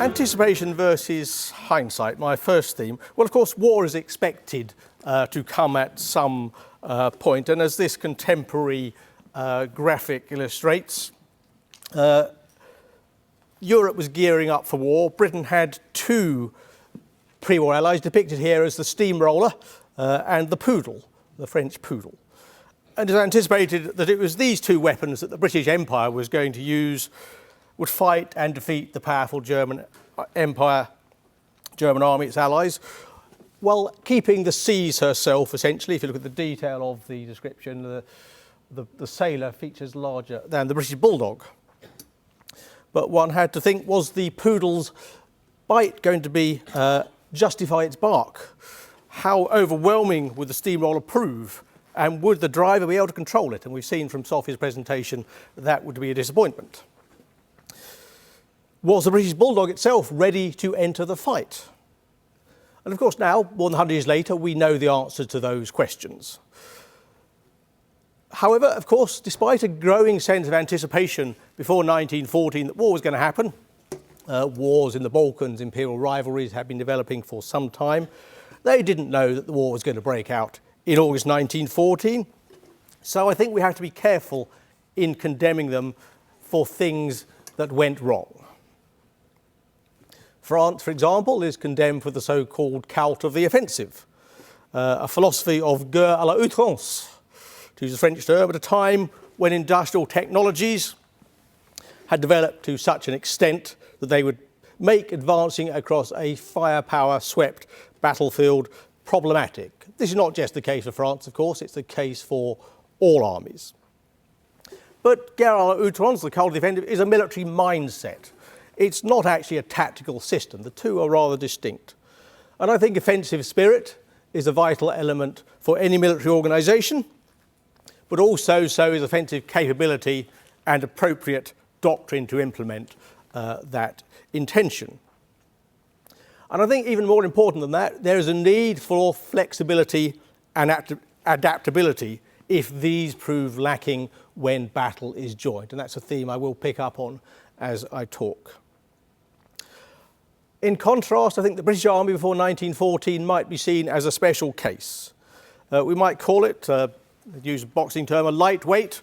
Anticipation versus hindsight, my first theme. Well, of course, war is expected to come at some point, and as this contemporary graphic illustrates, Europe was gearing up for war. Britain had two pre-war allies, depicted here as the steamroller and the poodle, the French poodle. And it was anticipated that it was these two weapons that the British Empire was going to use, would fight and defeat the powerful German Empire, German army, its allies, while keeping the seas herself, essentially. If you look at the detail of the description, the sailor features larger than the British bulldog. But one had to think, was the poodle's bite going to justify its bark? How overwhelming would the steamroller prove? And would the driver be able to control it? And we've seen from Sophie's presentation that would be a disappointment. Was the British bulldog itself ready to enter the fight? And of course now, more than 100 years later, we know the answer to those questions. However, of course, despite a growing sense of anticipation before 1914 that war was going to happen, wars in the Balkans, imperial rivalries had been developing for some time, they didn't know that the war was going to break out in August 1914. So I think we have to be careful in condemning them for things that went wrong. France, for example, is condemned for the so-called cult of the offensive, a philosophy of guerre à l'outrance, to use a French term, at a time when industrial technologies had developed to such an extent that they would make advancing across a firepower-swept battlefield problematic. This is not just the case for France, of course, it's the case for all armies. But guerre à l'outrance, the cult of the offensive, is a military mindset. It's not actually a tactical system. The two are rather distinct. And I think offensive spirit is a vital element for any military organisation, but also so is offensive capability and appropriate doctrine to implement that intention. And I think even more important than that, there is a need for flexibility and adaptability if these prove lacking when battle is joined. And that's a theme I will pick up on as I talk. In contrast, I think the British Army before 1914 might be seen as a special case. We might call it, use a boxing term, a lightweight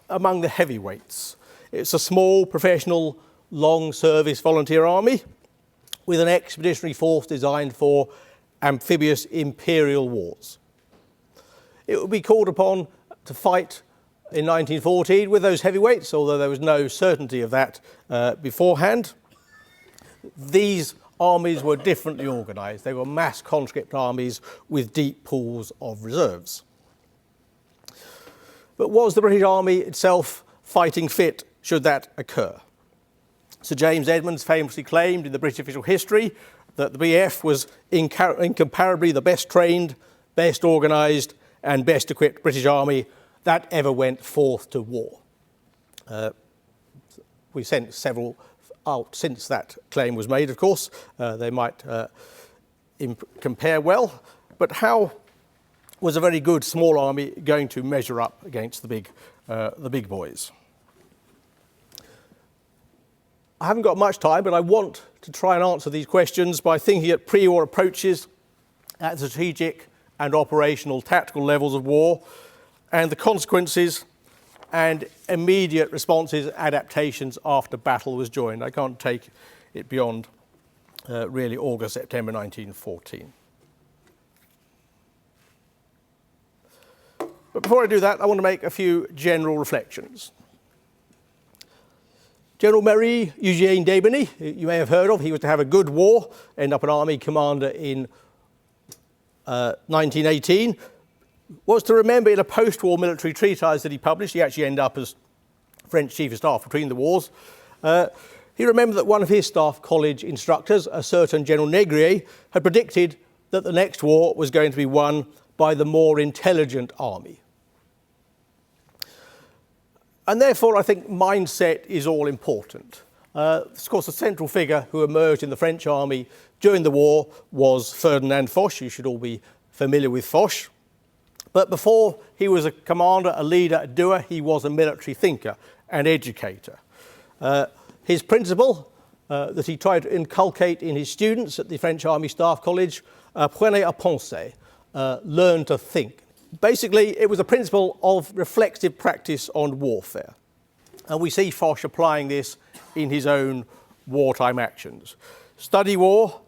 among the heavyweights. It's a small, professional, long-service volunteer army with an expeditionary force designed for amphibious imperial wars. It would be called upon to fight in 1914 with those heavyweights, although there was no certainty of that beforehand. These armies were differently organised. They were mass conscript armies with deep pools of reserves. But was the British Army itself fighting fit should that occur? Sir James Edmonds famously claimed in the British official history that the BF was incomparably the best trained, best organised and best equipped British Army that ever went forth to war. We sent several out since that claim was made, of course. They might compare well, but how was a very good small army going to measure up against the big boys? I haven't got much time, but I want to try and answer these questions by thinking at pre-war approaches at the strategic and operational tactical levels of war and the consequences and immediate responses, adaptations after battle was joined. I can't take it beyond really August, September 1914. But before I do that, I want to make a few general reflections. General Marie-Eugène d'Aubigny, you may have heard of, he was to have a good war, end up an army commander in 1918, was to remember in a post-war military treatise that he published, he actually ended up as French Chief of Staff between the wars, he remembered that one of his staff college instructors, a certain General Négrier, had predicted that the next war was going to be won by the more intelligent army. And therefore, I think mindset is all important. Of course, the central figure who emerged in the French army during the war was Ferdinand Foch. You should all be familiar with Foch. But before he was a commander, a leader, a doer, he was a military thinker and educator. His principle, that he tried to inculcate in his students at the French Army Staff College, apprenez à penser, learn to think. Basically, it was a principle of reflexive practice on warfare. And we see Foch applying this in his own wartime actions. Study war,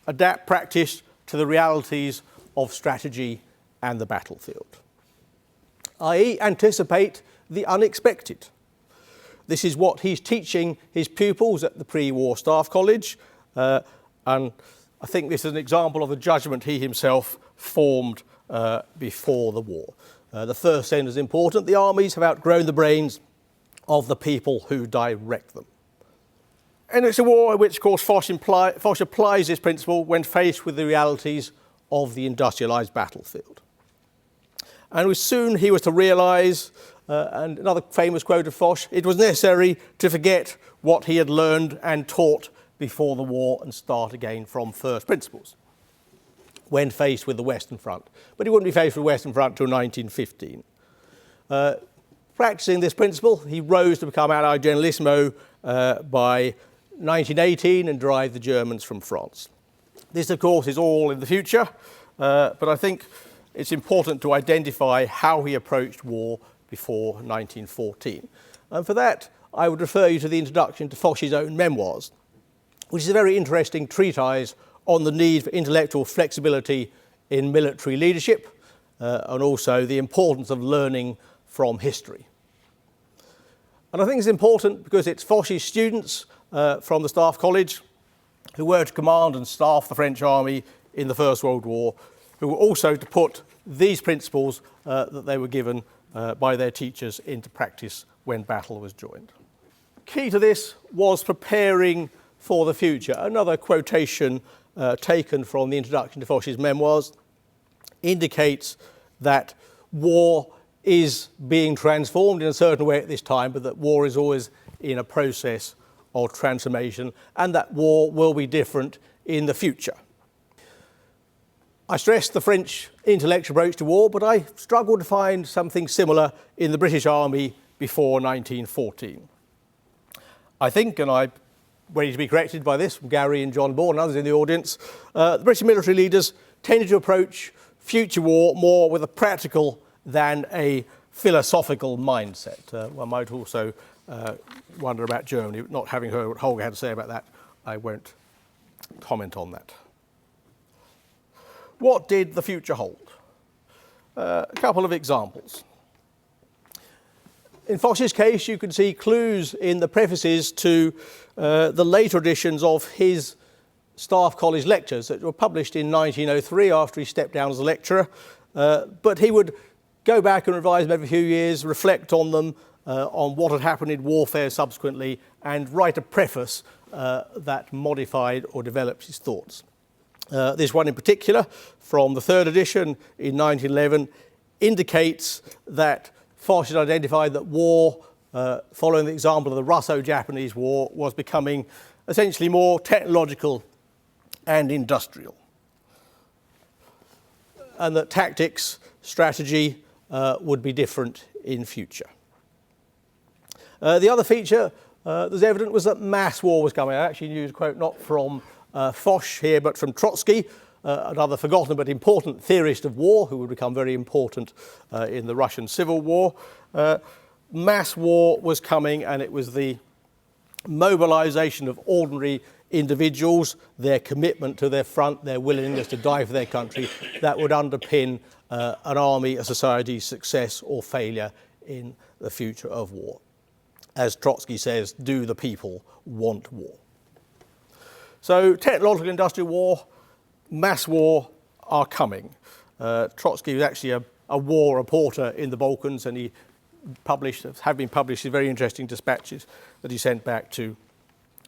adapt practice to the realities of strategy and the battlefield, i.e. anticipate the unexpected. This is what he's teaching his pupils at the pre-war staff college, and I think this is an example of the judgment he himself formed before the war. The first sentence is important. The armies have outgrown the brains of the people who direct them. And it's a war in which, of course, Foch applies this principle when faced with the realities of the industrialized battlefield. And soon he was to realise, and another famous quote of Foch, it was necessary to forget what he had learned and taught before the war and start again from first principles when faced with the Western Front. But he wouldn't be faced with the Western Front until 1915. Practising this principle, he rose to become Allied Generalissimo by 1918 and drive the Germans from France. This, of course, is all in the future, but I think it's important to identify how he approached war before 1914. And for that, I would refer you to the introduction to Foch's own memoirs, which is a very interesting treatise on the need for intellectual flexibility in military leadership, and also the importance of learning from history. And I think it's important because it's Foch's students from the Staff College who were to command and staff the French army in the First World War, who were also to put these principles that they were given by their teachers into practice when battle was joined. Key to this was preparing for the future. Another quotation taken from the introduction to Foch's memoirs indicates that war is being transformed in a certain way at this time, but that war is always in a process of transformation, and that war will be different in the future. I stressed the French intellectual approach to war, but I struggled to find something similar in the British Army before 1914. I think, and I'm ready to be corrected by this from Gary and John Bourne and others in the audience, the British military leaders tended to approach future war more with a practical than a philosophical mindset. One might also wonder about Germany. Not having heard what Holger had to say about that, I won't comment on that. What did the future hold? A couple of examples. In Foch's case, you can see clues in the prefaces to the later editions of his Staff College lectures that were published in 1903 after he stepped down as a lecturer. But he would go back and revise them every few years, reflect on them, on what had happened in warfare subsequently, and write a preface that modified or developed his thoughts. This one in particular, from the third edition in 1911, indicates that Foch had identified that war, following the example of the Russo-Japanese War, was becoming essentially more technological and industrial, and that tactics, strategy would be different in future. The other feature that was evident was that mass war was coming. I actually used a quote not from Foch here, but from Trotsky, another forgotten but important theorist of war who would become very important in the Russian Civil War. Mass war was coming, and it was the mobilization of ordinary individuals, their commitment to their front, their willingness to die for their country, that would underpin an army, a society's success or failure in the future of war. As Trotsky says, do the people want war? So technological industrial war, mass war are coming. Trotsky was actually a war reporter in the Balkans, and he have been published very interesting dispatches that he sent back to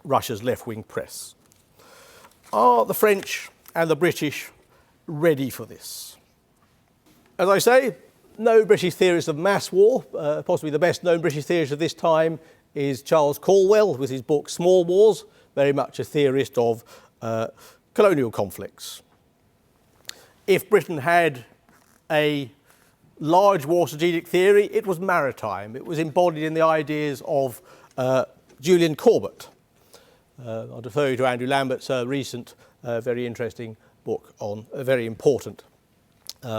Russia's left-wing press. Are the French and the British ready for this? As I say, no British theorist of mass war. Possibly the best known British theorist of this time is Charles Caldwell with his book Small Wars, very much a theorist of colonial conflicts. If Britain had a large war strategic theory, it was maritime. It was embodied in the ideas of Julian Corbett. I'll defer you to Andrew Lambert's recent, very interesting book on a very important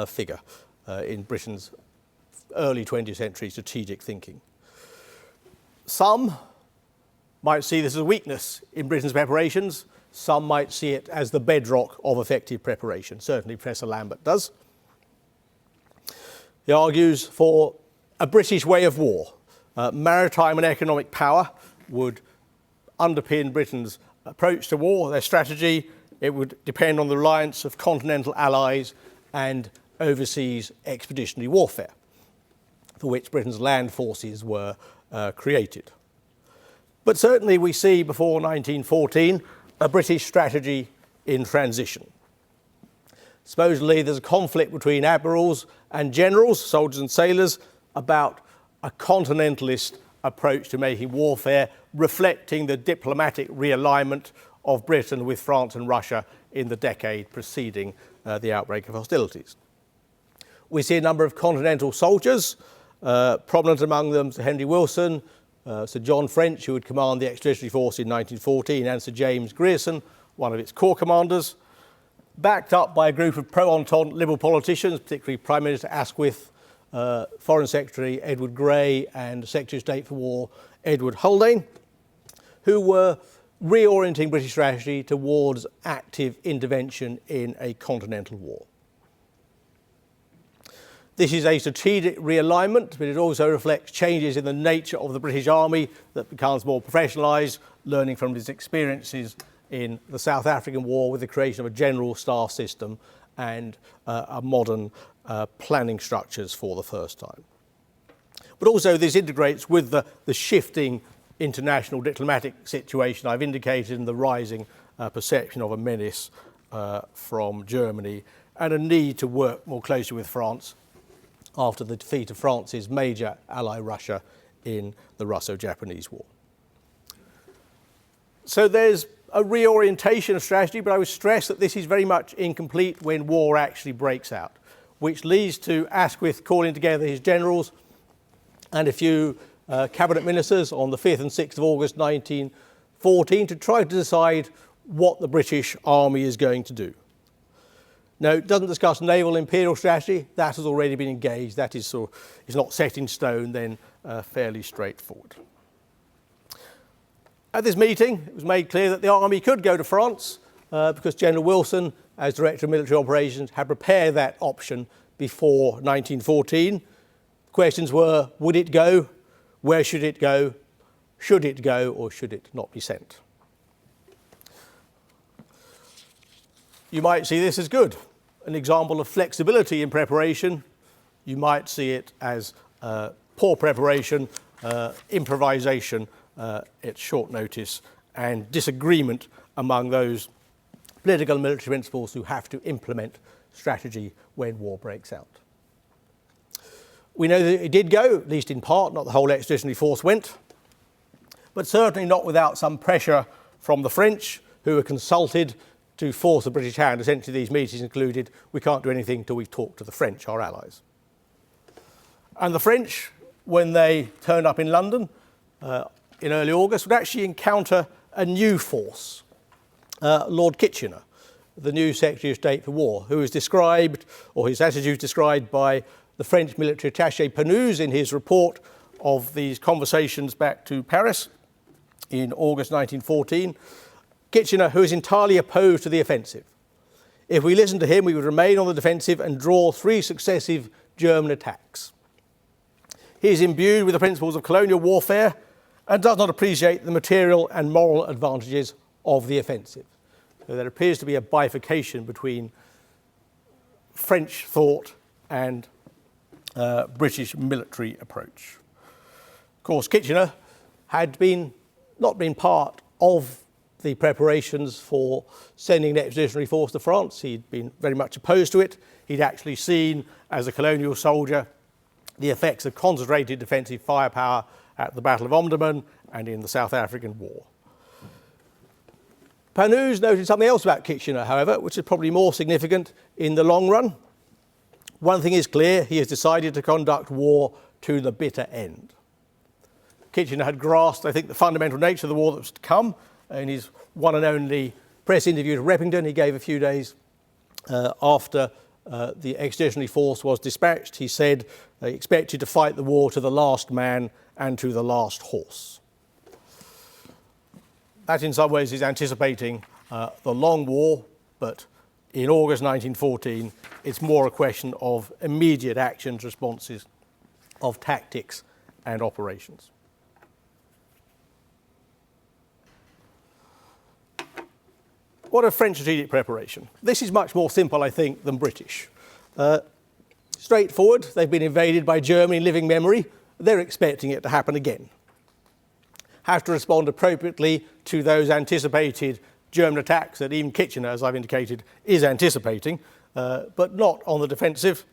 figure in Britain's early 20th century strategic thinking. Some might see this as a weakness in Britain's preparations. Some might see it as the bedrock of effective preparation. Certainly Professor Lambert does. He argues for a British way of war. Maritime and economic power would underpin Britain's approach to war, their strategy. It would depend on the reliance of continental allies and overseas expeditionary warfare, for which Britain's land forces were created. But certainly we see before 1914 a British strategy in transition. Supposedly there's a conflict between admirals and generals, soldiers and sailors, about a continentalist approach to making warfare, reflecting the diplomatic realignment of Britain with France and Russia in the decade preceding the outbreak of hostilities. We see a number of continental soldiers, prominent among them Sir Henry Wilson, Sir John French, who would command the Expeditionary Force in 1914, and Sir James Grierson, one of its corps commanders, backed up by a group of pro-Entente Liberal politicians, particularly Prime Minister Asquith, Foreign Secretary Edward Grey, and Secretary of State for War Edward Haldane, who were reorienting British strategy towards active intervention in a continental war. This is a strategic realignment, but it also reflects changes in the nature of the British Army that becomes more professionalised, learning from its experiences in the South African War with the creation of a general staff system and a modern planning structures for the first time. But also this integrates with the shifting international diplomatic situation I've indicated in the rising perception of a menace from Germany and a need to work more closely with France after the defeat of France's major ally Russia in the Russo-Japanese War. So there's a reorientation of strategy, but I would stress that this is very much incomplete when war actually breaks out, which leads to Asquith calling together his generals and a few cabinet ministers on the 5th and 6th of August 1914 to try to decide what the British Army is going to do. No, it doesn't discuss naval imperial strategy. That has already been engaged. That is not set in stone, then fairly straightforward. At this meeting, it was made clear that the army could go to France because General Wilson, as Director of Military Operations, had prepared that option before 1914. The questions were, would it go? Where should it go? Should it go or should it not be sent? You might see this as good, an example of flexibility in preparation. You might see it as poor preparation, improvisation at short notice, and disagreement among those political and military principals who have to implement strategy when war breaks out. We know that it did go, at least in part, not the whole Expeditionary Force went, but certainly not without some pressure from the French, who were consulted to force the British hand. Essentially, these meetings included, we can't do anything until we've talked to the French, our allies. And the French, when they turned up in London in early August, would actually encounter a new force, Lord Kitchener, the new Secretary of State for War, who is described, or his attitude described by the French military attaché Panouz in his report of these conversations back to Paris in August 1914. Kitchener, who is entirely opposed to the offensive. If we listened to him, we would remain on the defensive and draw 3 successive German attacks. He is imbued with the principles of colonial warfare and does not appreciate the material and moral advantages of the offensive. So there appears to be a bifurcation between French thought and British military approach. Of course, Kitchener had not been part of the preparations for sending an expeditionary force to France. He'd been very much opposed to it. He'd actually seen, as a colonial soldier, the effects of concentrated defensive firepower at the Battle of Omdurman and in the South African War. Panouz noted something else about Kitchener, however, which is probably more significant in the long run. One thing is clear, he has decided to conduct war to the bitter end. Kitchener had grasped, I think, the fundamental nature of the war that was to come In his one and only press interview to Repington, he gave a few days after the Expeditionary Force was dispatched, he said they expected to fight the war to the last man and to the last horse. That in some ways is anticipating the long war, but in August 1914 it's more a question of immediate actions, responses, of tactics and operations. What of French strategic preparation? This is much more simple, I think, than British. Straightforward, they've been invaded by Germany in living memory. They're expecting it to happen again. Have to respond appropriately to those anticipated German attacks that even Kitchener, as I've indicated, is anticipating, but not on the defensive.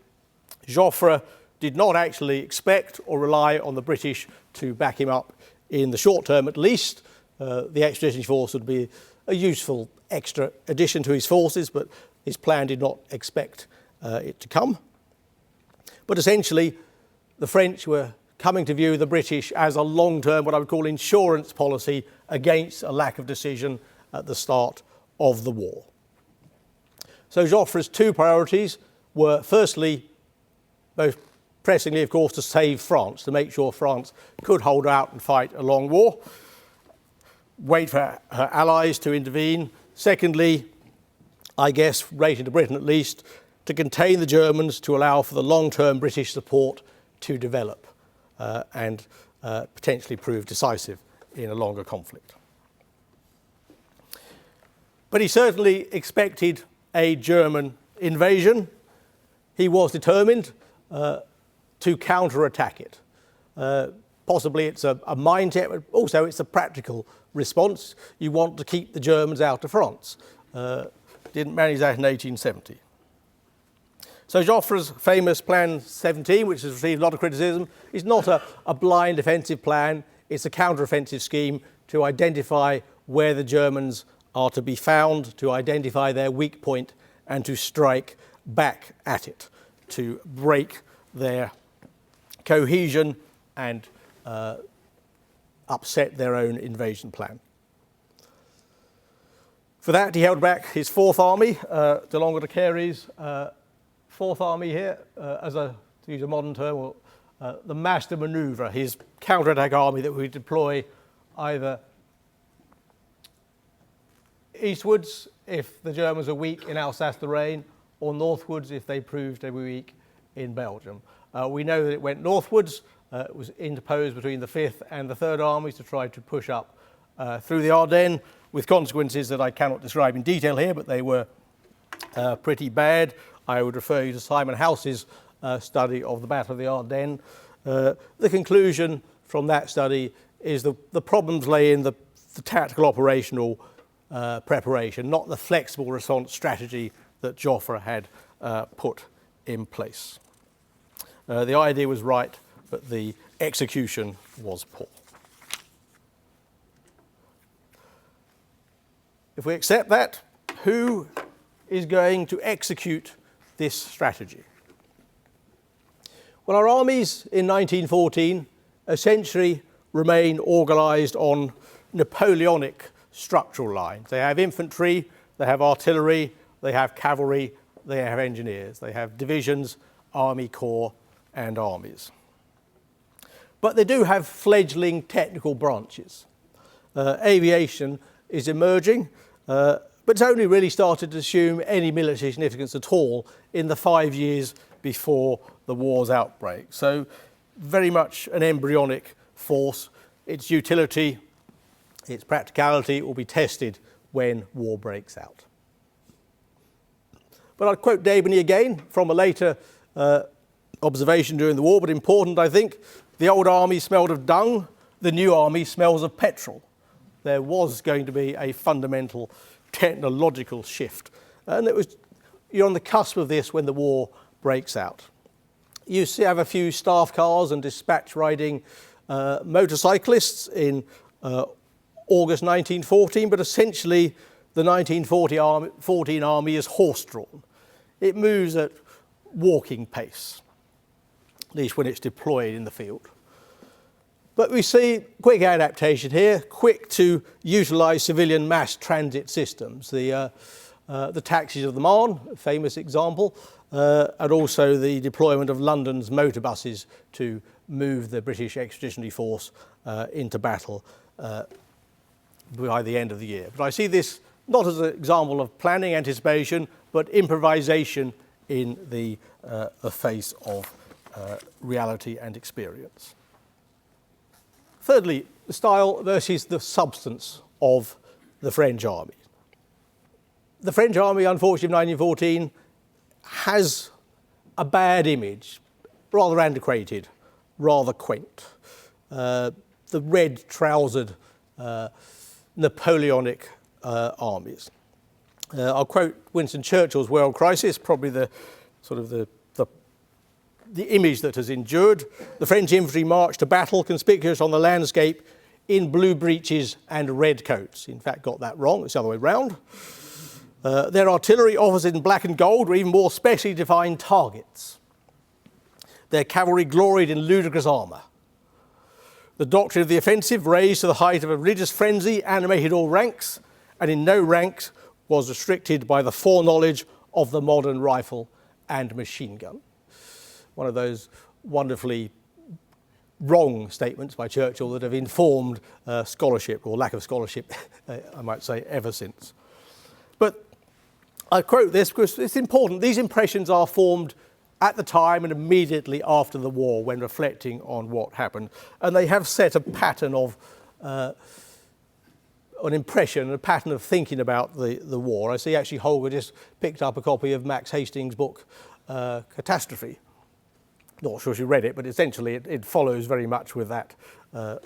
Joffre did not actually expect or rely on the British to back him up in the short term at least. The Expeditionary Force would be a useful extra addition to his forces, but his plan did not expect it to come. But essentially, the French were coming to view the British as a long-term, what I would call insurance policy against a lack of decision at the start of the war. So Joffre's two priorities were, firstly, most pressingly, of course, to save France, to make sure France could hold out and fight a long war, wait for her allies to intervene. Secondly, I guess, rated to Britain at least, to contain the Germans, to allow for the long-term British support to develop and potentially prove decisive in a longer conflict. But he certainly expected a German invasion. He was determined to counter-attack it. Possibly it's a mindset, but also it's a practical response. You want to keep the Germans out of France. Didn't manage that in 1870. So Joffre's famous Plan 17, which has received a lot of criticism, is not a blind offensive plan. It's a counter-offensive scheme to identify where the Germans are to be found, to identify their weak point, and to strike back at it, to break their cohesion and upset their own invasion plan. For that, he held back his Fourth Army, de Longue de Carry's Fourth Army here, to use a modern term, or the master manoeuvre, his counterattack army that we deploy either eastwards if the Germans are weak in Alsace-Lorraine, or northwards if they proved to be weak in Belgium. We know that it went northwards. It was interposed between the 5th and the 3rd Armies to try to push up through the Ardennes, with consequences that I cannot describe in detail here, but they were pretty bad. I would refer you to Simon House's study of the Battle of the Ardennes. The conclusion from that study is the problems lay in the tactical operational preparation, not the flexible response strategy that Joffre had put in place. The idea was right, but the execution was poor. If we accept that, who is going to execute this strategy? Well, our armies in 1914 essentially remain organised on Napoleonic structural lines. They have infantry, they have artillery, they have cavalry, they have engineers, they have divisions, army corps, and armies. But they do have fledgling technical branches. Aviation is emerging, but it's only really started to assume any military significance at all in the 5 years before the war's outbreak. So very much an embryonic force. Its utility, its practicality will be tested when war breaks out. But I'll quote D'Aubigny again from a later observation during the war, but important, I think. The old army smelled of dung, the new army smells of petrol. There was going to be a fundamental technological shift. And you're on the cusp of this when the war breaks out. You have a few staff cars and dispatch riding motorcyclists in August 1914, but essentially the 1914 army is horse-drawn. It moves at walking pace, at least when it's deployed in the field. But we see quick adaptation here, quick to utilise civilian mass transit systems. The taxis of the Marne, a famous example, and also the deployment of London's motor buses to move the British Expeditionary Force into battle by the end of the year. But I see this not as an example of planning, anticipation, but improvisation in the face of reality and experience. Thirdly, the style versus the substance of the French army. The French army, unfortunately, in 1914, has a bad image, rather antiquated, rather quaint. The red-trousered Napoleonic armies. I'll quote Winston Churchill's World Crisis, probably the image that has endured. The French infantry marched to battle, conspicuous on the landscape, in blue breeches and red coats. In fact, got that wrong, it's the other way round. Their artillery officers in black and gold were even more specially defined targets. Their cavalry gloried in ludicrous armour. The doctrine of the offensive, raised to the height of a religious frenzy, animated all ranks, and in no ranks was restricted by the foreknowledge of the modern rifle and machine gun. One of those wonderfully wrong statements by Churchill that have informed scholarship, or lack of scholarship, I might say, ever since. But I quote this because it's important. These impressions are formed at the time and immediately after the war when reflecting on what happened. And they have set a pattern of an impression, a pattern of thinking about the war. I see actually Holger just picked up a copy of Max Hastings' book, Catastrophe. Not sure she read it, but essentially it follows very much with that, that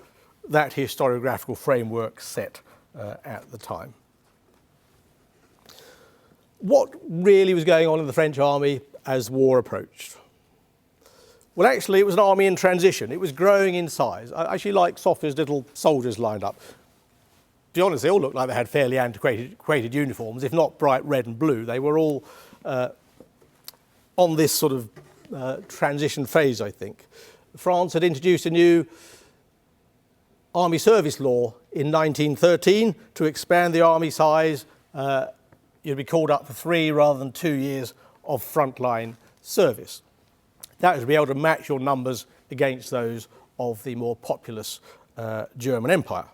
historiographical framework set at the time. What really was going on in the French army as war approached? Well, actually, it was an army in transition. It was growing in size. I actually like Sophia's little soldiers lined up. To be honest, they all looked like they had fairly antiquated uniforms, if not bright red and blue. They were all on this sort of transition phase, I think. France had introduced a new army service law in 1913 to expand the army size. You'd be called up for 3 rather than 2 years of frontline service. That was to be able to match your numbers against those of the more populous German Empire.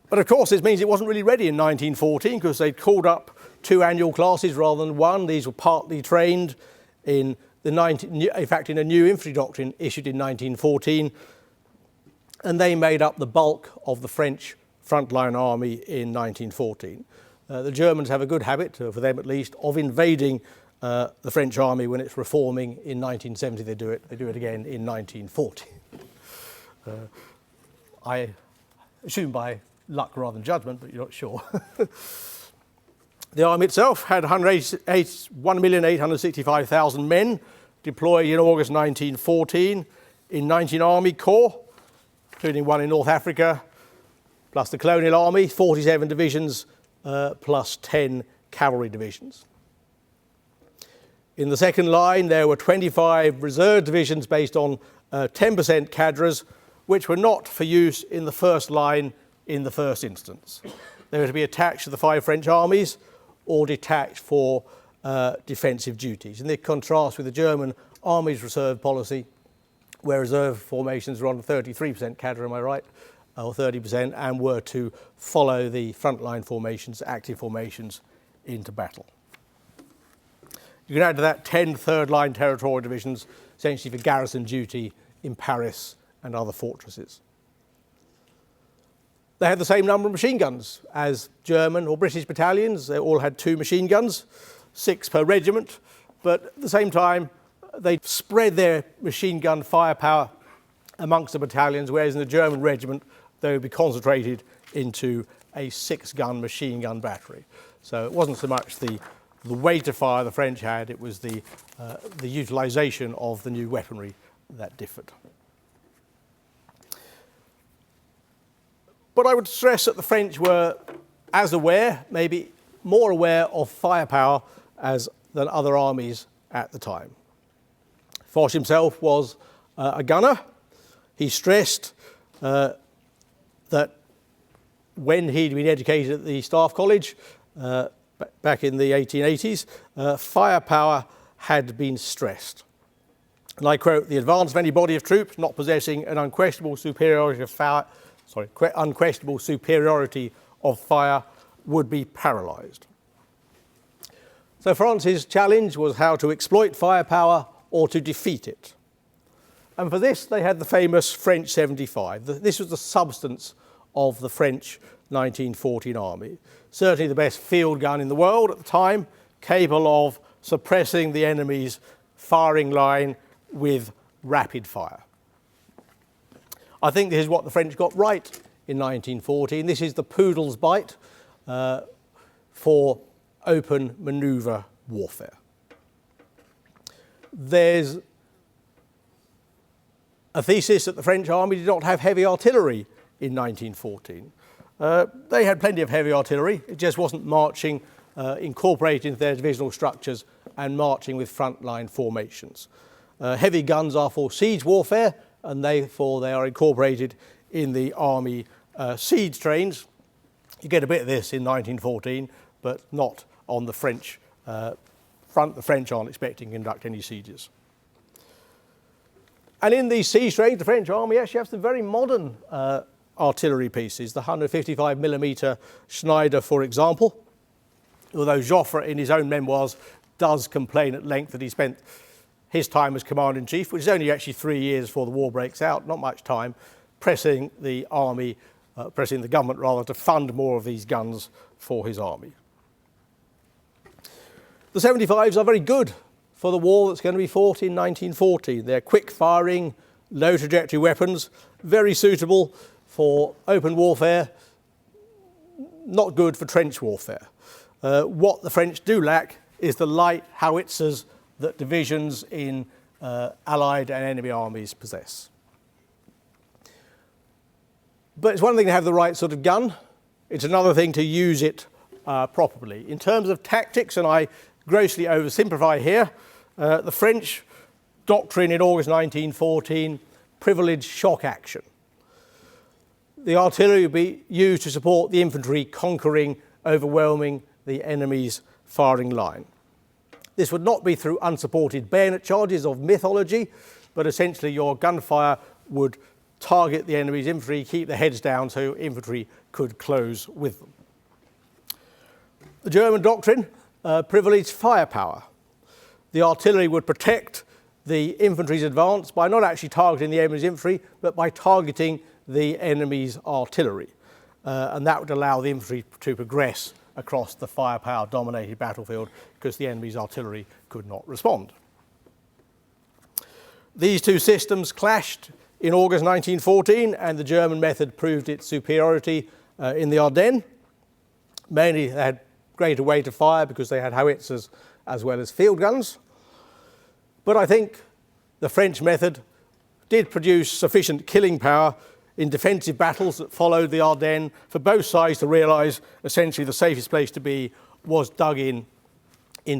But of course, this means it wasn't really ready in 1914 because they'd called up 2 annual classes rather than 1. These were partly trained in in a new infantry doctrine issued in 1914, and they made up the bulk of the French frontline army in 1914. The Germans have a good habit, for them at least, of invading the French army when it's reforming in 1970. They do it again in 1940. I assume by luck rather than judgment, but you're not sure. The army itself had 1,865,000 men deployed in August 1914 in 19 army corps, including 1 in North Africa, plus the colonial army, 47 divisions, plus 10 cavalry divisions. In the second line, there were 25 reserve divisions based on 10% cadres, which were not for use in the first line in the first instance. They were to be attached to the 5 French armies or detached for defensive duties. In the contrast with the German Army's reserve policy, where reserve formations were on 33% cadre, am I right, or 30%, and were to follow the frontline formations, active formations, into battle. You can add to that 10 third-line territorial divisions, essentially for garrison duty in Paris and other fortresses. They had the same number of machine guns as German or British battalions. They all had 2 machine guns, 6 per regiment, but at the same time, they spread their machine gun firepower amongst the battalions, whereas in the German regiment, they would be concentrated into a 6-gun machine gun battery. So it wasn't so much the weight of fire the French had, it was the utilisation of the new weaponry that differed. But I would stress that the French were as aware, maybe more aware of firepower than other armies at the time. Foch himself was a gunner. He stressed that when he'd been educated at the Staff College back in the 1880s, firepower had been stressed. And I quote, "The advance of any body of troops not possessing an unquestionable superiority of fire would be paralysed." So France's challenge was how to exploit firepower or to defeat it. And for this, they had the famous French 75. This was the substance of the French 1914 army. Certainly the best field gun in the world at the time, capable of suppressing the enemy's firing line with rapid fire. I think this is what the French got right in 1914. This is the poodle's bite for open manoeuvre warfare. There's a thesis that the French army did not have heavy artillery in 1914. They had plenty of heavy artillery. It just wasn't marching, incorporated into their divisional structures and marching with frontline formations. Heavy guns are for siege warfare, and therefore they are incorporated in the army siege trains. You get a bit of this in 1914, but not on the French front. The French aren't expecting to conduct any sieges. And in these siege trains, the French army actually has some very modern artillery pieces, the 155mm Schneider, for example, although Joffre, in his own memoirs, does complain at length that he spent his time as Commander-in-Chief, which is only actually 3 years before the war breaks out, not much time, pressing the government rather, to fund more of these guns for his army. The 75s are very good for the war that's going to be fought in 1914. They're quick-firing, low-trajectory weapons, very suitable for open warfare, not good for trench warfare. What the French do lack is the light howitzers that divisions in Allied and enemy armies possess. But it's one thing to have the right sort of gun. It's another thing to use it properly. In terms of tactics, and I grossly oversimplify here, the French doctrine in August 1914 privileged shock action. The artillery would be used to support the infantry conquering, overwhelming the enemy's firing line. This would not be through unsupported bayonet charges of mythology, but essentially your gunfire would target the enemy's infantry, keep their heads down so infantry could close with them. The German doctrine privileged firepower. The artillery would protect the infantry's advance by not actually targeting the enemy's infantry, but by targeting the enemy's artillery. And that would allow the infantry to progress across the firepower-dominated battlefield because the enemy's artillery could not respond. These two systems clashed in August 1914, and the German method proved its superiority in the Ardennes. Mainly they had greater weight of fire because they had howitzers as well as field guns. But I think the French method did produce sufficient killing power in defensive battles that followed the Ardennes for both sides to realise essentially the safest place to be was dug in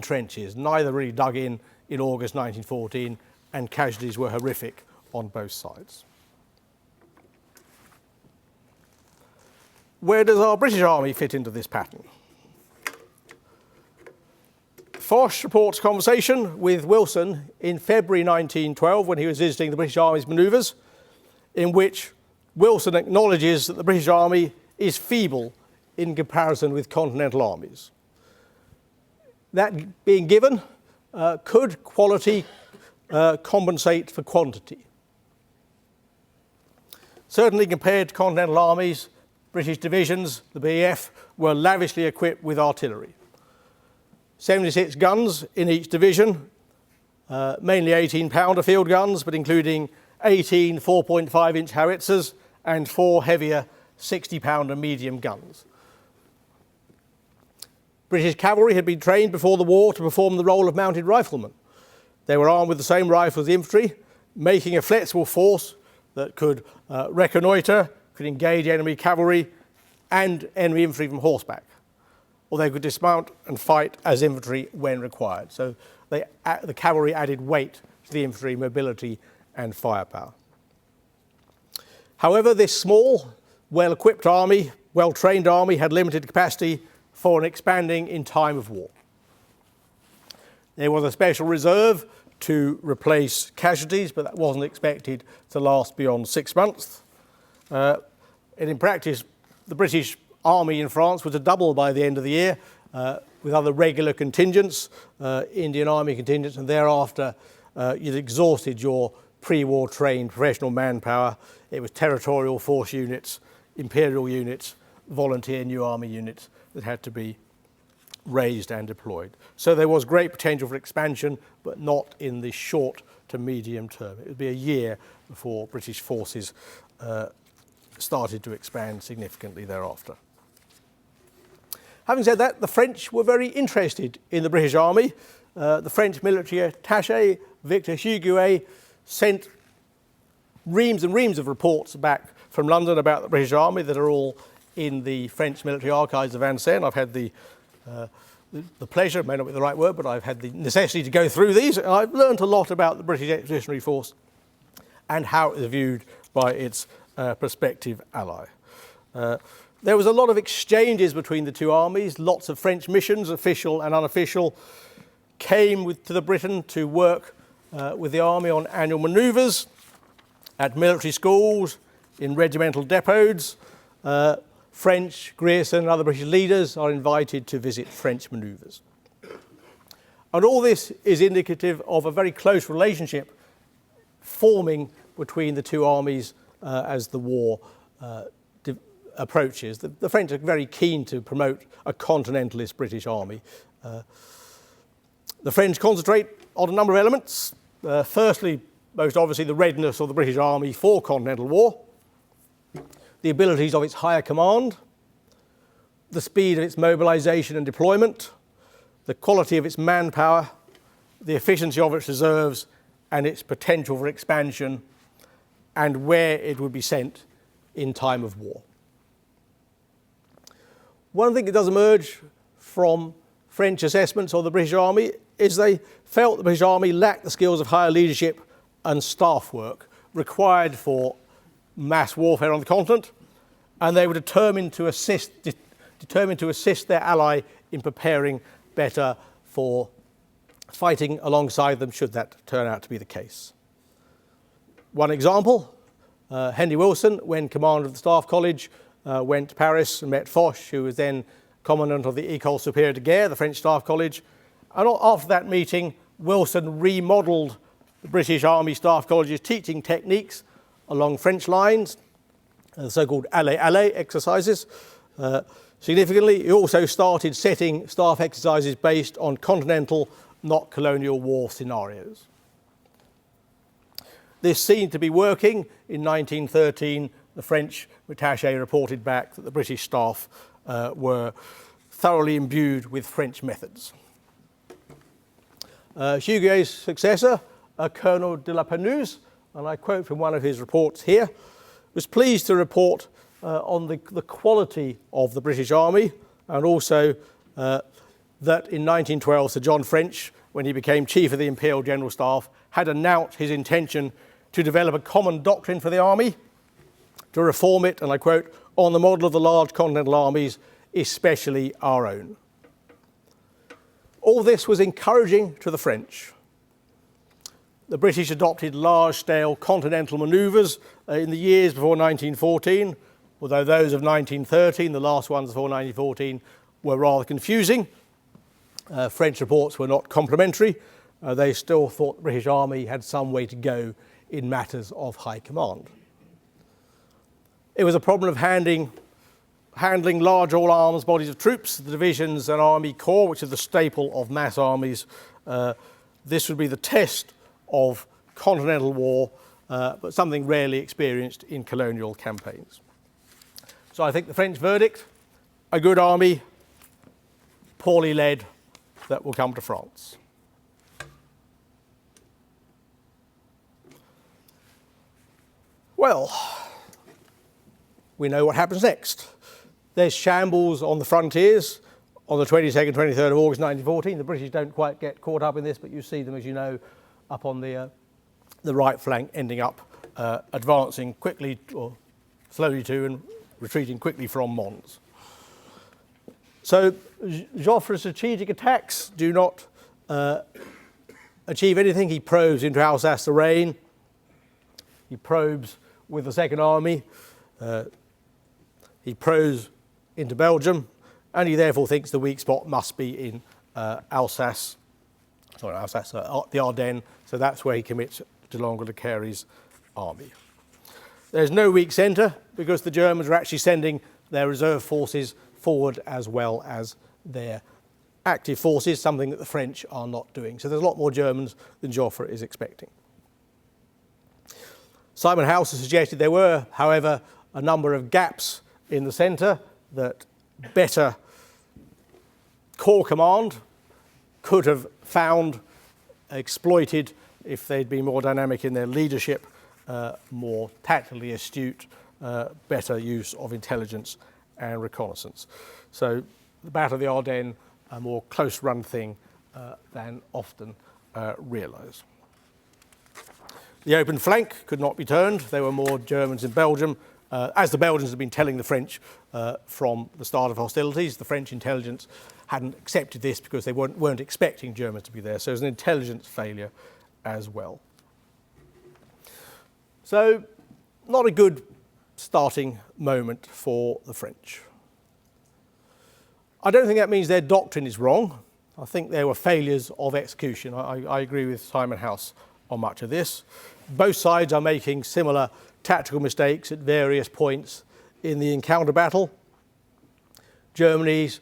trenches. Neither really dug in August 1914, and casualties were horrific on both sides. Where does our British Army fit into this pattern? Foch reports a conversation with Wilson in February 1912 when he was visiting the British Army's manoeuvres, in which Wilson acknowledges that the British Army is feeble in comparison with continental armies. That being given, could quality compensate for quantity? Certainly compared to continental armies, British divisions, the BEF, were lavishly equipped with artillery. 76 guns in each division, mainly 18-pounder field guns, but including 18 4.5-inch howitzers and 4 heavier 60-pounder medium guns. British cavalry had been trained before the war to perform the role of mounted riflemen. They were armed with the same rifle as the infantry, making a flexible force that could reconnoitre, could engage enemy cavalry and enemy infantry from horseback, or they could dismount and fight as infantry when required. So the cavalry added weight to the infantry mobility and firepower. However, this small, well-equipped army, well-trained army had limited capacity for an expanding in time of war. There was a special reserve to replace casualties, but that wasn't expected to last beyond 6 months. And in practice, the British army in France was to double by the end of the year with other regular contingents, Indian army contingents, and thereafter you'd exhausted your pre-war trained professional manpower. It was territorial force units, imperial units, volunteer new army units that had to be raised and deployed. So there was great potential for expansion, but not in the short to medium term. It would be a year before British forces started to expand significantly thereafter. Having said that, the French were very interested in the British Army. The French military attaché, Victor Huguet, sent reams and reams of reports back from London about the British Army that are all in the French military archives of Vincennes. I've had the pleasure, may not be the right word, but I've had the necessity to go through these. And I've learned a lot about the British Expeditionary Force and how it is viewed by its prospective ally. There was a lot of exchanges between the two armies. Lots of French missions, official and unofficial, came to the Britain to work with the army on annual manoeuvres at military schools, in regimental depots. French, Grierson and other British leaders are invited to visit French manoeuvres. And all this is indicative of a very close relationship forming between the two armies as the war approaches. The French are very keen to promote a continentalist British army. The French concentrate on a number of elements. Firstly, most obviously, the readiness of the British army for continental war, the abilities of its higher command, the speed of its mobilisation and deployment, the quality of its manpower, the efficiency of its reserves, and its potential for expansion, and where it would be sent in time of war. One thing that does emerge from French assessments of the British Army is they felt the British Army lacked the skills of higher leadership and staff work required for mass warfare on the continent, and they were determined to assist their ally in preparing better for fighting alongside them should that turn out to be the case. One example, Henry Wilson, when commander of the Staff College, went to Paris and met Foch, who was then commandant of the École Supérieure de Guerre, the French Staff College. And after that meeting, Wilson remodelled the British Army Staff College's teaching techniques along French lines, the so-called allez-allez exercises. Significantly, he also started setting staff exercises based on continental, not colonial war scenarios. This seemed to be working. In 1913, the French attaché reported back that the British staff were thoroughly imbued with French methods. Huguet's successor, Colonel de la Perouse, and I quote from one of his reports here, was pleased to report on the quality of the British Army, and also that in 1912 Sir John French, when he became Chief of the Imperial General Staff, had announced his intention to develop a common doctrine for the army, to reform it, and I quote, on the model of the large continental armies, especially our own. All this was encouraging to the French. The British adopted large-scale continental manoeuvres in the years before 1914, although those of 1913, the last ones before 1914, were rather confusing. French reports were not complimentary. They still thought the British Army had some way to go in matters of high command. It was a problem of handling large all-arms bodies of troops, the divisions and army corps, which are the staple of mass armies. This would be the test of continental war, but something rarely experienced in colonial campaigns. So I think the French verdict, a good army, poorly led, that will come to France. Well, we know what happens next. There's shambles on the frontiers on the 22nd, 23rd of August 1914. The British don't quite get caught up in this, but you see them, as you know, up on the right flank, ending up advancing quickly or slowly to and retreating quickly from Mons. So Joffre's strategic attacks do not achieve anything. He probes into Alsace-Lorraine. He probes with the Second Army. He probes into Belgium, and he therefore thinks the weak spot must be in the Ardennes. So that's where he commits de Langle de Cary's army. There's no weak centre because the Germans are actually sending their reserve forces forward as well as their active forces, something that the French are not doing. So there's a lot more Germans than Joffre is expecting. Simon House has suggested there were, however, a number of gaps in the centre that better corps command could have found, exploited if they'd been more dynamic in their leadership, more tactically astute, better use of intelligence and reconnaissance. So the Battle of the Ardennes, a more close-run thing than often realised. The open flank could not be turned. There were more Germans in Belgium. As the Belgians had been telling the French from the start of hostilities, the French intelligence hadn't accepted this because they weren't expecting Germans to be there. So it was an intelligence failure as well. So not a good starting moment for the French. I don't think that means their doctrine is wrong. I think there were failures of execution. I agree with Simon House on much of this. Both sides are making similar tactical mistakes at various points in the encounter battle. Germany's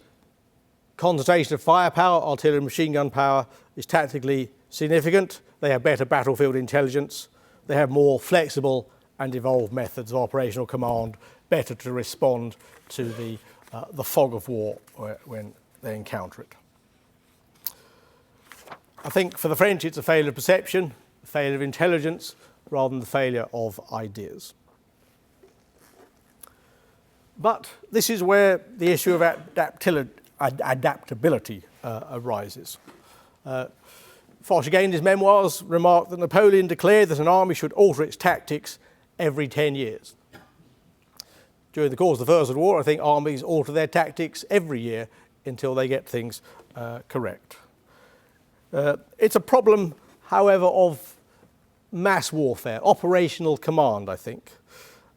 concentration of firepower, artillery and machine gun power, is tactically significant. They have better battlefield intelligence. They have more flexible and evolved methods of operational command, better to respond to the fog of war when they encounter it. I think for the French it's a failure of perception, a failure of intelligence, rather than the failure of ideas. But this is where the issue of adaptability arises. Foch, again in his memoirs, remarked that Napoleon declared that an army should alter its tactics every 10 years. During the course of the First World War, I think armies alter their tactics every year until they get things correct. It's a problem, however, of mass warfare, operational command, I think.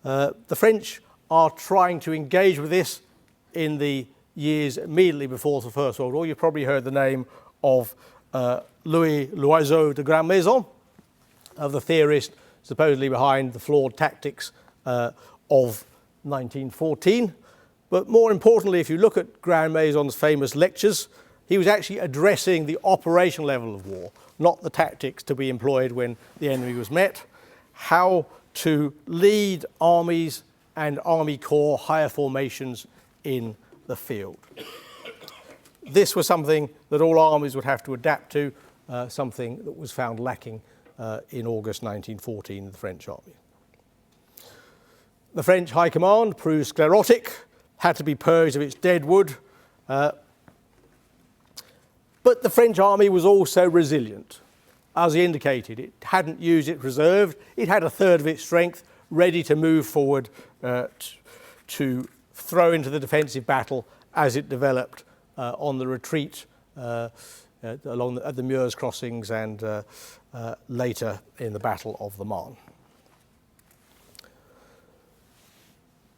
The French are trying to engage with this in the years immediately before the First World War. You've probably heard the name of Louis Loiseau de Grandmaison, of the theorist supposedly behind the flawed tactics of 1914. But more importantly, if you look at Grandmaison's famous lectures, he was actually addressing the operational level of war, not the tactics to be employed when the enemy was met, how to lead armies and army corps, higher formations in the field. This was something that all armies would have to adapt to, something that was found lacking in August 1914 in the French army. The French High Command proved sclerotic, had to be purged of its dead wood, but the French army was also resilient. As he indicated, it hadn't used its reserve. It had a third of its strength ready to move forward to throw into the defensive battle as it developed on the retreat along at the Meuse crossings and later in the Battle of the Marne.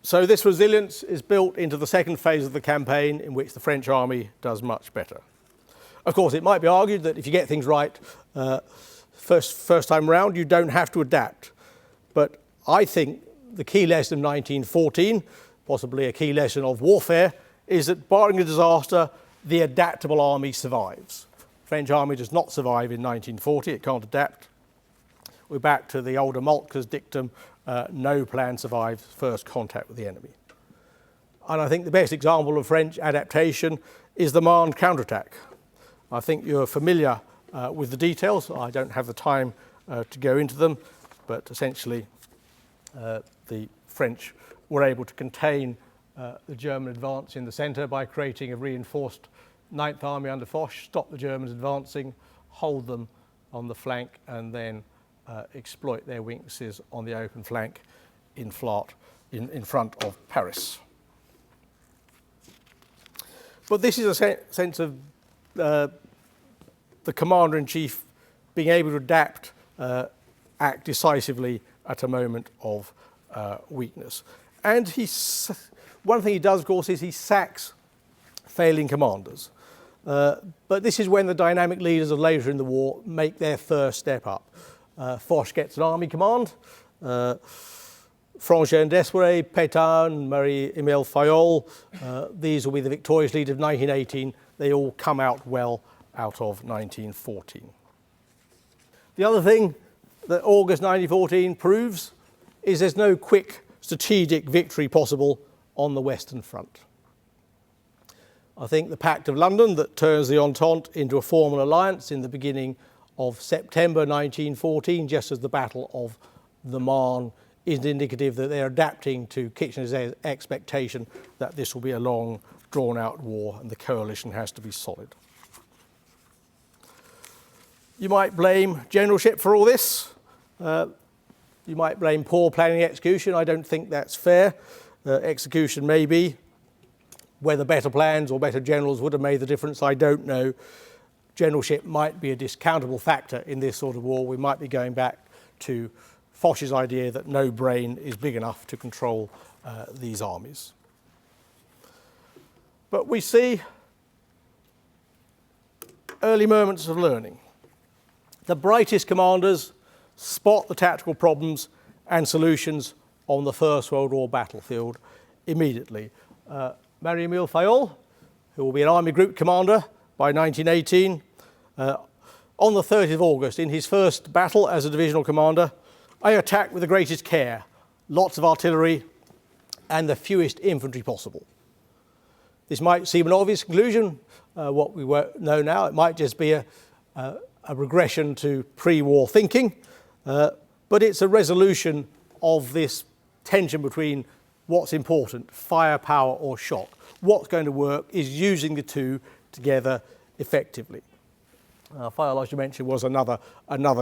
So this resilience is built into the second phase of the campaign, in which the French army does much better. Of course, it might be argued that if you get things right first time round, you don't have to adapt. But I think the key lesson of 1914, possibly a key lesson of warfare, is that barring a disaster, the adaptable army survives. The French army does not survive in 1940, it can't adapt. We're back to the older Moltke's dictum, no plan survives first contact with the enemy. And I think the best example of French adaptation is the Marne counterattack. I think you're familiar with the details. I don't have the time to go into them, but essentially the French were able to contain the German advance in the centre by creating a reinforced 9th Army under Foch, stop the Germans advancing, hold them on the flank, and then exploit their weaknesses on the open flank in Flat in front of Paris. But this is a sense of the Commander-in-Chief being able to adapt, act decisively at a moment of weakness. And one thing he does, of course, is he sacks failing commanders. But this is when the dynamic leaders of later in the war make their first step up. Foch gets an army command. Franchet and Desouret, Pétain, Marie-Émile Fayolle, these will be the victorious leaders of 1918. They all come out well out of 1914. The other thing that August 1914 proves is there's no quick strategic victory possible on the Western Front. I think the Pact of London that turns the Entente into a formal alliance in the beginning of September 1914, just as the Battle of the Marne, is indicative that they're adapting to Kitchener's expectation that this will be a long, drawn-out war and the coalition has to be solid. You might blame generalship for all this. You might blame poor planning and execution. I don't think that's fair. Execution may be. Whether better plans or better generals would have made the difference, I don't know. Generalship might be a discountable factor in this sort of war. We might be going back to Foch's idea that no brain is big enough to control these armies. But we see early moments of learning. The brightest commanders spot the tactical problems and solutions on the First World War battlefield immediately. Marie-Émile Fayolle, who will be an army group commander by 1918, on the 30th of August, in his first battle as a divisional commander, I attacked with the greatest care, lots of artillery and the fewest infantry possible. This might seem an obvious conclusion, what we know now. It might just be a regression to pre-war thinking, but it's a resolution of this tension between what's important, firepower or shock. What's going to work is using the two together effectively. Fayolle, as you mentioned, was another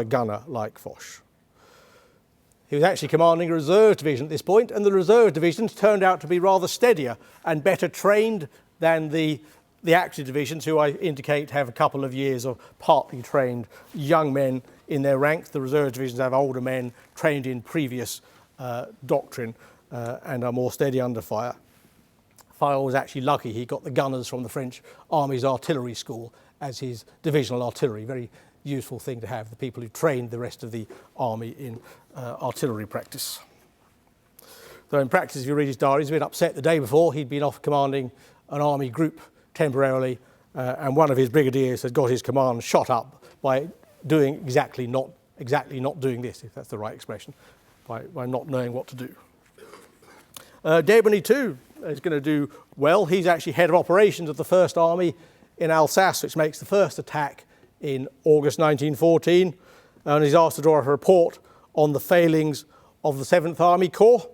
gunner like Foch. He was actually commanding a reserve division at this point, and the reserve divisions turned out to be rather steadier and better trained than the active divisions, who I indicate have a couple of years of partly trained young men in their ranks. The reserve divisions have older men trained in previous doctrine and are more steady under fire. Fayolle was actually lucky. He got the gunners from the French Army's artillery school as his divisional artillery. Very useful thing to have, the people who trained the rest of the army in artillery practice. Though in practice, if you read his diary, he's been upset the day before. He'd been off commanding an army group temporarily, and one of his brigadiers had got his command shot up by doing exactly not doing this, if that's the right expression, by not knowing what to do. D'Aubigny too is going to do well. He's actually head of operations of the First Army in Alsace, which makes the first attack in August 1914, and he's asked to draw up a report on the failings of the 7th Army Corps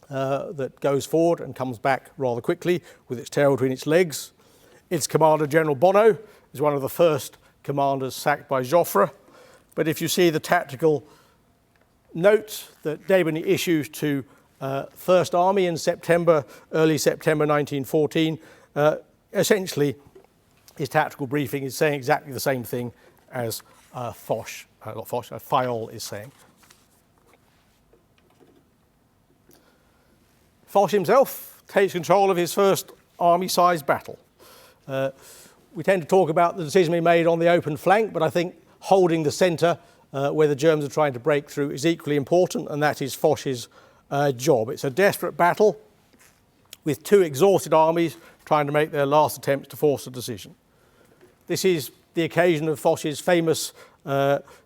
that goes forward and comes back rather quickly with its tail between its legs. Its commander, General Bonneau, is one of the first commanders sacked by Joffre. But if you see the tactical notes that D'Aubigny issues to First Army in early September 1914, essentially his tactical briefing is saying exactly the same thing as Fayolle is saying. Foch himself takes control of his first army-sized battle. We tend to talk about the decision being made on the open flank, but I think holding the centre where the Germans are trying to break through is equally important, and that is Foch's job. It's a desperate battle with two exhausted armies trying to make their last attempts to force a decision. This is the occasion of Foch's famous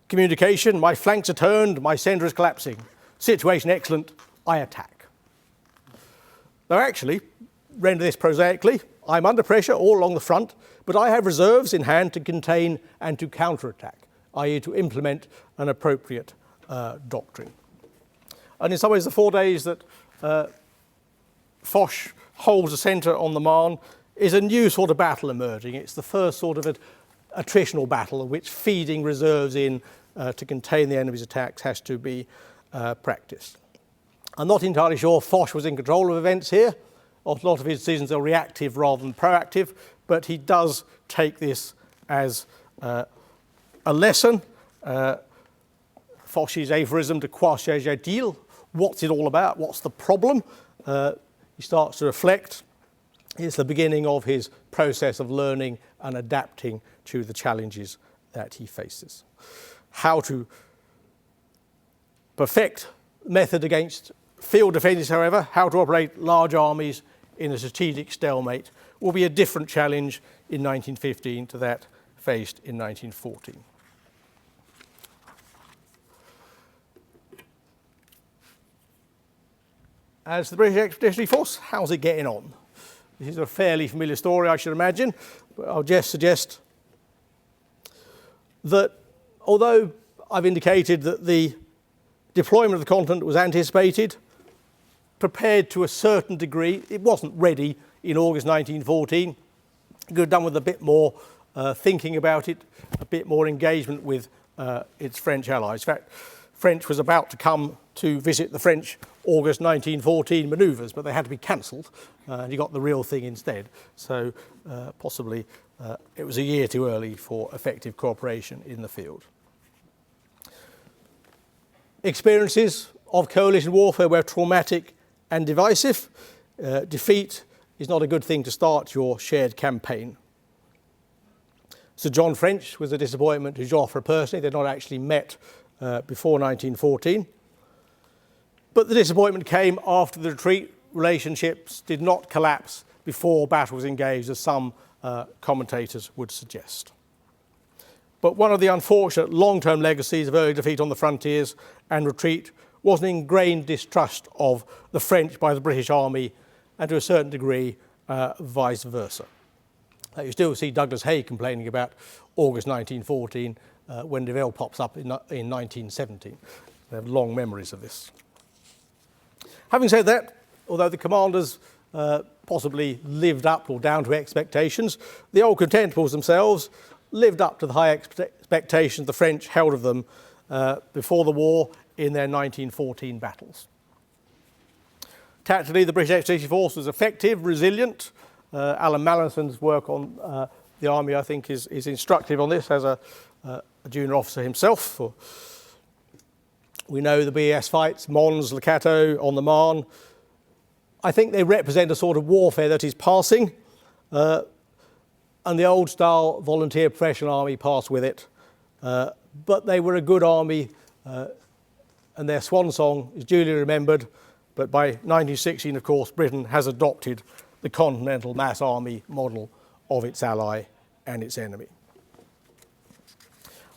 communication: "My flanks are turned, my centre is collapsing. Situation excellent, I attack." Now actually, render this prosaically, I'm under pressure all along the front, but I have reserves in hand to contain and to counterattack, i.e. to implement an appropriate doctrine. And in some ways, the 4 days that Foch holds the centre on the Marne is a new sort of battle emerging. It's the first sort of attritional battle in which feeding reserves in to contain the enemy's attacks has to be practiced. I'm not entirely sure Foch was in control of events here. A lot of his decisions are reactive rather than proactive, but he does take this as a lesson. Foch's aphorism, de quoi s'agit-il? What's it all about? What's the problem? He starts to reflect. It's the beginning of his process of learning and adapting to the challenges that he faces. How to perfect method against field defences, however, how to operate large armies in a strategic stalemate will be a different challenge in 1915 to that faced in 1914. As the British Expeditionary Force, how's it getting on? This is a fairly familiar story, I should imagine, but I'll just suggest that although I've indicated that the deployment of the continent was anticipated, prepared to a certain degree, it wasn't ready in August 1914. It could have done with a bit more thinking about it, a bit more engagement with its French allies. In fact, French was about to come to visit the French August 1914 manoeuvres, but they had to be cancelled, and you got the real thing instead. So possibly it was a year too early for effective cooperation in the field. Experiences of coalition warfare were traumatic and divisive. Defeat is not a good thing to start your shared campaign. Sir John French was a disappointment to Joffre personally. They'd not actually met before 1914. But the disappointment came after the retreat. Relationships did not collapse before battle was engaged, as some commentators would suggest. But one of the unfortunate long-term legacies of early defeat on the frontiers and retreat was an ingrained distrust of the French by the British Army, and to a certain degree, vice versa. You still see Douglas Haig complaining about August 1914 when Nivelle pops up in 1917. They have long memories of this. Having said that, although the commanders possibly lived up or down to expectations, the old Contentables themselves lived up to the high expectations the French held of them before the war in their 1914 battles. Tactically, the British Expeditionary Force was effective, resilient. Alan Mallinson's work on the Army, I think, is instructive on this as a junior officer himself. We know the BES fights, Mons, Le Cateau, on the Marne. I think they represent a sort of warfare that is passing, and the old-style volunteer professional army passed with it. But they were a good army, and their swan song is duly remembered. But by 1916, of course, Britain has adopted the continental mass army model of its ally and its enemy.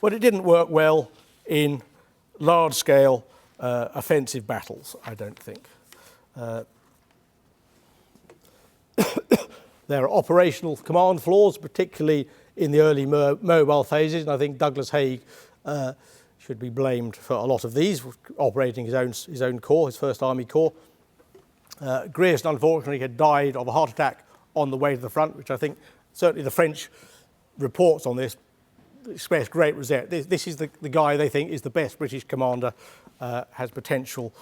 But it didn't work well in large-scale offensive battles, I don't think. There are operational command flaws, particularly in the early mobile phases, and I think Douglas Haig should be blamed for a lot of these, operating his own corps, his First Army Corps. Grierson, unfortunately, had died of a heart attack on the way to the front, which I think certainly the French reports on this express great regret. This is the guy they think is the best British commander, has potential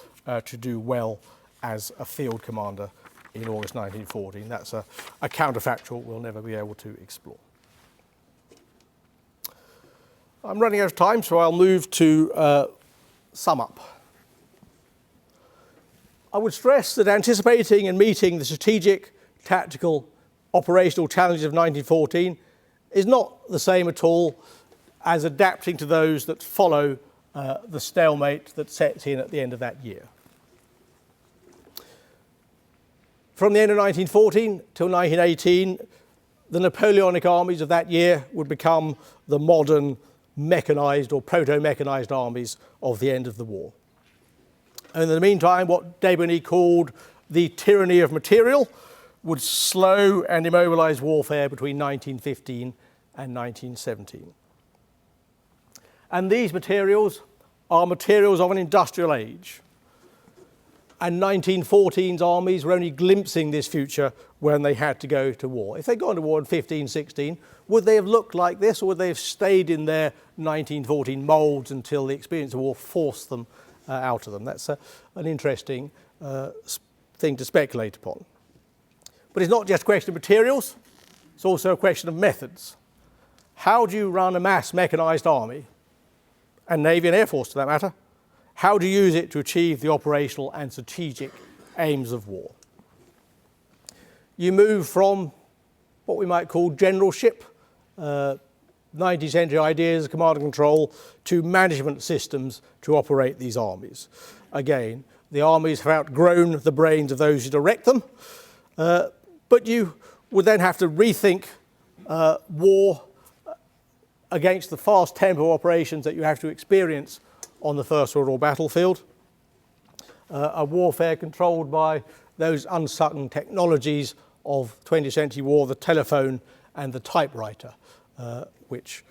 to do well as a field commander in August 1914. That's a counterfactual we'll never be able to explore. I'm running out of time, so I'll move to sum up. I would stress that anticipating and meeting the strategic, tactical, operational challenges of 1914 is not the same at all as adapting to those that follow the stalemate that sets in at the end of that year. From the end of 1914 till 1918, the Napoleonic armies of that year would become the modern mechanised or proto-mechanised armies of the end of the war. And in the meantime, what Debeney called the tyranny of material would slow and immobilise warfare between 1915 and 1917. And these materials are materials of an industrial age. And 1914's armies were only glimpsing this future when they had to go to war. If they'd gone to war in 15-16, would they have looked like this, or would they have stayed in their 1914 moulds until the experience of war forced them out of them? That's an interesting thing to speculate upon. But it's not just a question of materials, it's also a question of methods. How do you run a mass mechanised army, and Navy and Air Force for that matter? How do you use it to achieve the operational and strategic aims of war? You move from what we might call generalship, 19th century ideas of command and control, to management systems to operate these armies. Again, the armies have outgrown the brains of those who direct them, but you would then have to rethink war against the fast tempo operations that you have to experience on the First World War battlefield. A warfare controlled by those unsung technologies of 20th century war, the telephone and the typewriter, which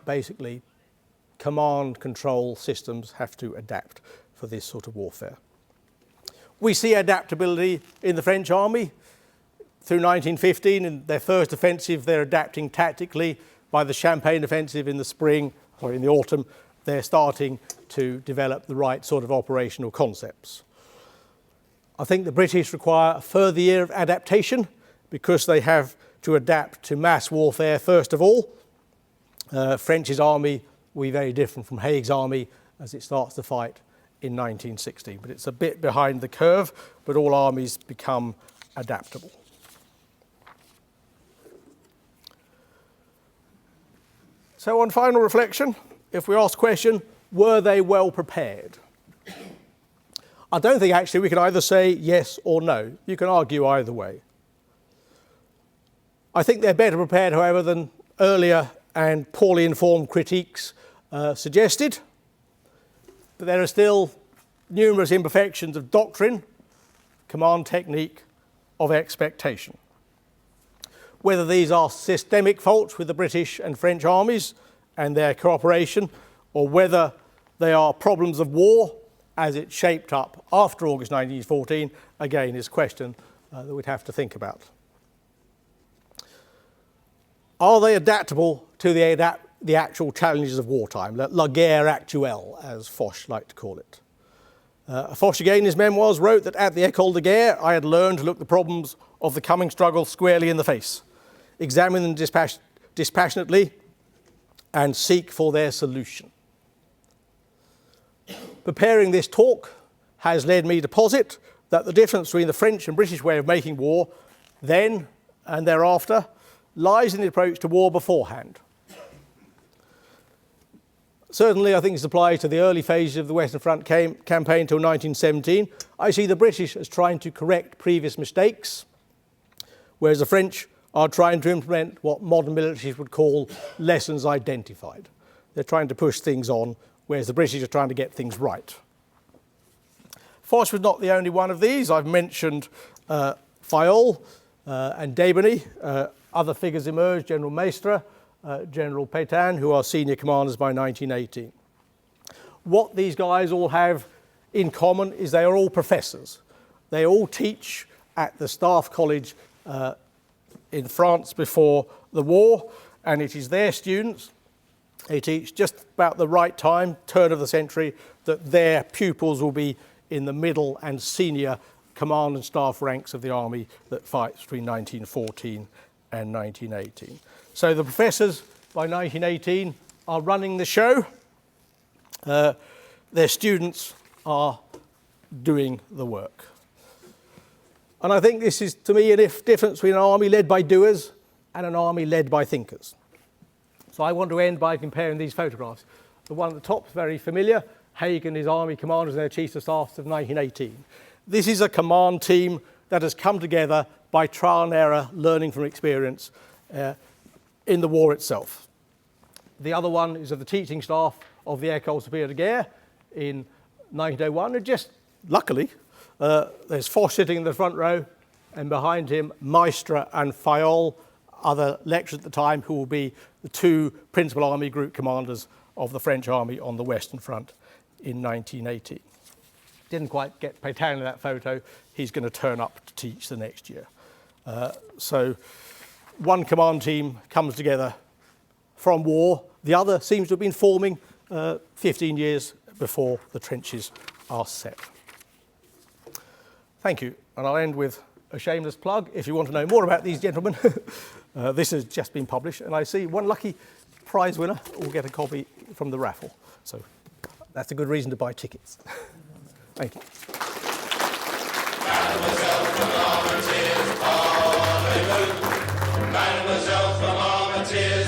basically command control systems have to adapt for this sort of warfare. We see adaptability in the French army. Through 1915, in their first offensive, they're adapting tactically. By the Champagne offensive in the spring, or in the autumn, they're starting to develop the right sort of operational concepts. I think the British require a further year of adaptation because they have to adapt to mass warfare first of all. French's army will be very different from Haig's army as it starts to fight in 1916. But it's a bit behind the curve, but all armies become adaptable. So on final reflection, if we ask the question, were they well prepared? I don't think actually we can either say yes or no. You can argue either way. I think they're better prepared, however, than earlier and poorly informed critiques suggested. But there are still numerous imperfections of doctrine, command technique, of expectation. Whether these are systemic faults with the British and French armies and their cooperation, or whether they are problems of war as it shaped up after August 1914, again is a question that we'd have to think about. Are they adaptable to the actual challenges of wartime, la guerre actuelle, as Foch liked to call it? Foch, again, in his memoirs, wrote that at the École de Guerre, I had learned to look the problems of the coming struggle squarely in the face, examine them dispassionately, and seek for their solution. Preparing this talk has led me to posit that the difference between the French and British way of making war then and thereafter lies in the approach to war beforehand. Certainly, I think this applies to the early phases of the Western Front campaign until 1917. I see the British as trying to correct previous mistakes, whereas the French are trying to implement what modern militaries would call lessons identified. They're trying to push things on, whereas the British are trying to get things right. Foch was not the only one of these. I've mentioned Fayolle and Debony. Other figures emerged, General Maistre, General Pétain, who are senior commanders by 1918. What these guys all have in common is they are all professors. They all teach at the Staff College in France before the war, and it is their students, they teach just about the right time, turn of the century, that their pupils will be in the middle and senior command and staff ranks of the army that fights between 1914 and 1918. So the professors by 1918 are running the show. Their students are doing the work. And I think this is, to me, a difference between an army led by doers and an army led by thinkers. So I want to end by comparing these photographs. The one at the top is very familiar, Haig and his army commanders and their chiefs of staff of 1918. This is a command team that has come together by trial and error, learning from experience in the war itself. The other one is of the teaching staff of the École Supérieure de Guerre in 1901. And just luckily, there's Foch sitting in the front row, and behind him, Maistre and Fayolle, other lecturers at the time, who will be the two principal army group commanders of the French army on the Western Front in 1918. Didn't quite get Pétain in that photo. He's going to turn up to teach the next year. So one command team comes together from war. The other seems to have been forming 15 years before the trenches are set. Thank you. And I'll end with a shameless plug. If you want to know more about these gentlemen, this has just been published, and I see one lucky prize winner will get a copy from the raffle. So that's a good reason to buy tickets. Thank you. Mademoiselle from Armentières,